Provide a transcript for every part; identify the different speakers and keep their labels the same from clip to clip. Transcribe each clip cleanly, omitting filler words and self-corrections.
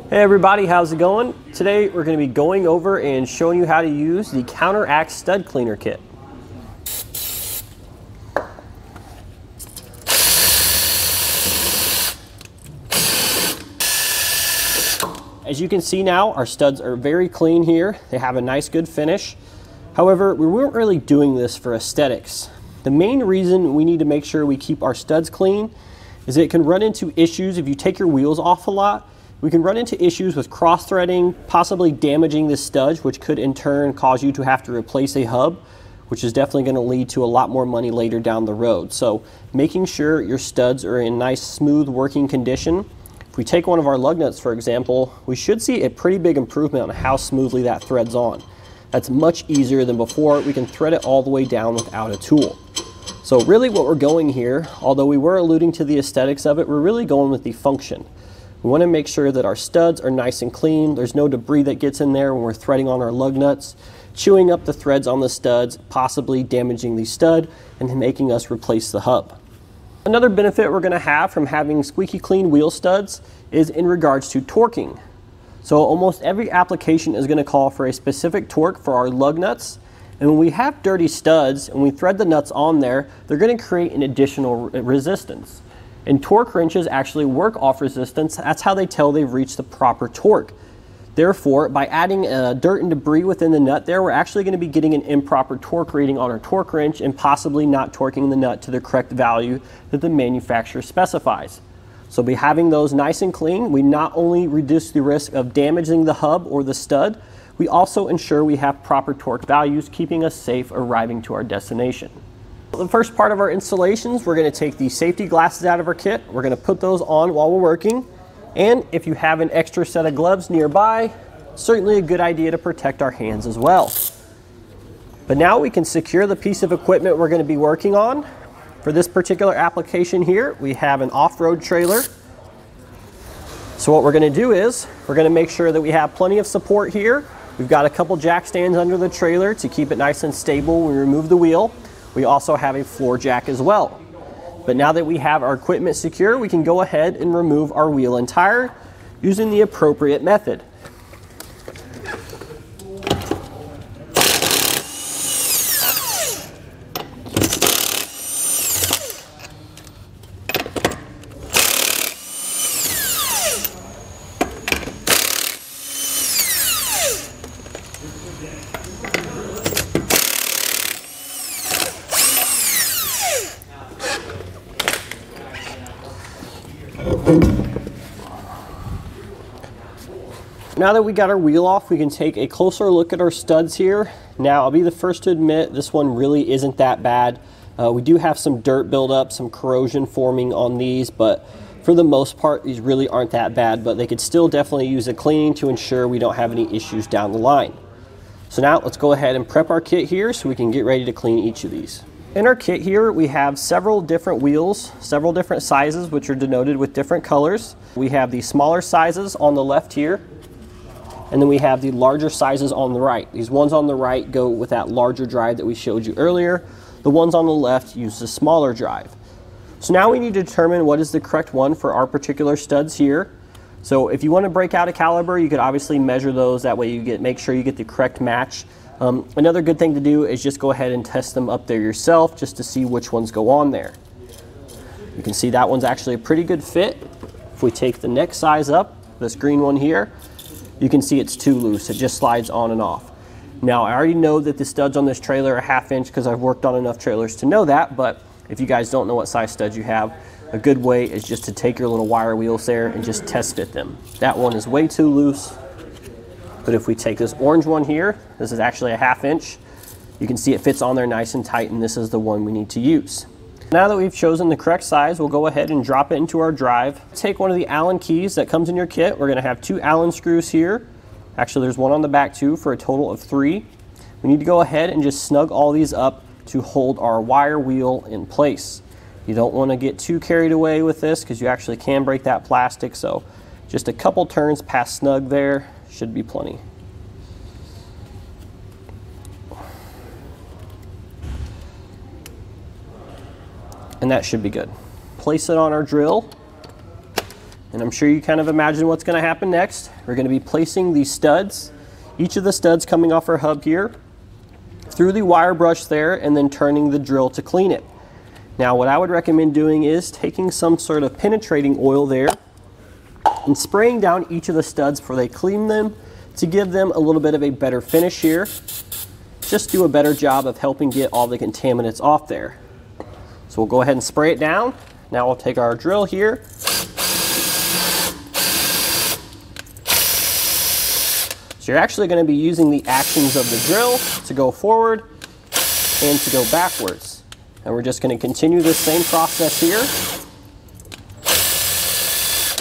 Speaker 1: Hey everybody, how's it going? Today we're going to be going over and showing you how to use the Counteract stud cleaner kit. As you can see now, our studs are very clean here. They have a nice good finish. However, we weren't really doing this for aesthetics. The main reason we need to make sure we keep our studs clean is it can run into issues if you take your wheels off a lot. We can run into issues with cross-threading, possibly damaging the studs, which could in turn cause you to have to replace a hub, which is definitely going to lead to a lot more money later down the road. So making sure your studs are in nice, smooth working condition. If we take one of our lug nuts, for example, we should see a pretty big improvement on how smoothly that threads on. That's much easier than before. We can thread it all the way down without a tool. So really what we're going here, although we were alluding to the aesthetics of it, we're really going with the function. We want to make sure that our studs are nice and clean. There's no debris that gets in there when we're threading on our lug nuts, chewing up the threads on the studs, possibly damaging the stud and making us replace the hub. Another benefit we're going to have from having squeaky clean wheel studs is in regards to torquing. So almost every application is going to call for a specific torque for our lug nuts. And when we have dirty studs and we thread the nuts on there, they're going to create an additional resistance. And torque wrenches actually work off resistance. That's how they tell they've reached the proper torque. Therefore, by adding dirt and debris within the nut there, we're actually going to be getting an improper torque reading on our torque wrench and possibly not torquing the nut to the correct value that the manufacturer specifies. So by having those nice and clean, we not only reduce the risk of damaging the hub or the stud, we also ensure we have proper torque values, keeping us safe arriving to our destination. The first part of our installations, we're going to take the safety glasses out of our kit. We're going to put those on while we're working. And if you have an extra set of gloves nearby, certainly a good idea to protect our hands as well. But now we can secure the piece of equipment we're going to be working on. For this particular application here, we have an off-road trailer. So what we're going to do is, we're going to make sure that we have plenty of support here. We've got a couple jack stands under the trailer to keep it nice and stable when we remove the wheel. We also have a floor jack as well. But now that we have our equipment secure, we can go ahead and remove our wheel and tire using the appropriate method. Now that we got our wheel off, we can take a closer look at our studs here. Now, I'll be the first to admit this one really isn't that bad. We do have some dirt buildup, some corrosion forming on these, but for the most part, these really aren't that bad, but they could still definitely use a cleaning to ensure we don't have any issues down the line. So now let's go ahead and prep our kit here so we can get ready to clean each of these. In our kit here, we have several different wheels, several different sizes, which are denoted with different colors. We have the smaller sizes on the left here, and then we have the larger sizes on the right. These ones on the right go with that larger drive that we showed you earlier. The ones on the left use the smaller drive. So now we need to determine what is the correct one for our particular studs here. So if you want to break out a caliber, you could obviously measure those. That way you make sure you get the correct match. Another good thing to do is just go ahead and test them up there yourself just to see which ones go on there. You can see that one's actually a pretty good fit. If we take the next size up, this green one here, you can see it's too loose. It just slides on and off. Now, I already know that the studs on this trailer are 1/2 inch because I've worked on enough trailers to know that, but if you guys don't know what size studs you have, a good way is just to take your little wire wheels there and just test fit them. That one is way too loose. But if we take this orange one here, this is actually a 1/2 inch. You can see it fits on there nice and tight, and this is the one we need to use. Now that we've chosen the correct size, we'll go ahead and drop it into our drive. Take one of the Allen keys that comes in your kit. We're going to have 2 Allen screws here. Actually, there's one on the back too for a total of 3. We need to go ahead and just snug all these up to hold our wire wheel in place. You don't want to get too carried away with this because you actually can break that plastic. So just a couple turns past snug there should be plenty. And that should be good. Place it on our drill And I'm sure you kind of imagine what's going to happen next. We're going to be placing these studs, each of the studs coming off our hub here, through the wire brush there, and then turning the drill to clean it. Now what I would recommend doing is taking some sort of penetrating oil there and spraying down each of the studs before they clean them to give them a little bit of a better finish here. Just do a better job of helping get all the contaminants off there. So we'll go ahead and spray it down. Now we'll take our drill here. So you're actually going to be using the actions of the drill to go forward and to go backwards. And we're just going to continue this same process here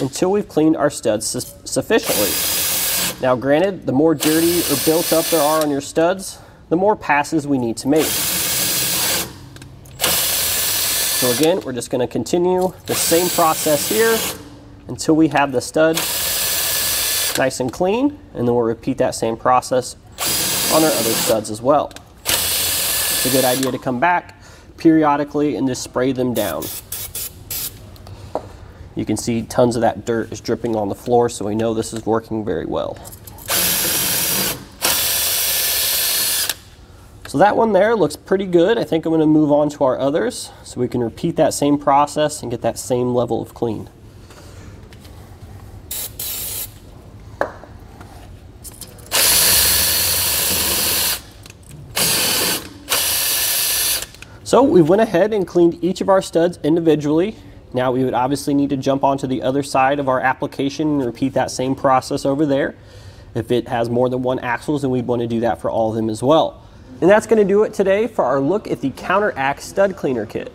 Speaker 1: until we've cleaned our studs sufficiently. Now granted, the more dirty or built up there are on your studs, the more passes we need to make. So again, we're just going to continue the same process here until we have the stud nice and clean, and then we'll repeat that same process on our other studs as well. It's a good idea to come back periodically and just spray them down. You can see tons of that dirt is dripping on the floor, so we know this is working very well. So that one there looks pretty good. I think I'm going to move on to our others so we can repeat that same process and get that same level of clean. So we went ahead and cleaned each of our studs individually. Now we would obviously need to jump onto the other side of our application and repeat that same process over there. If it has more than one axle, then we'd want to do that for all of them as well. And that's going to do it today for our look at the Counteract stud cleaner kit.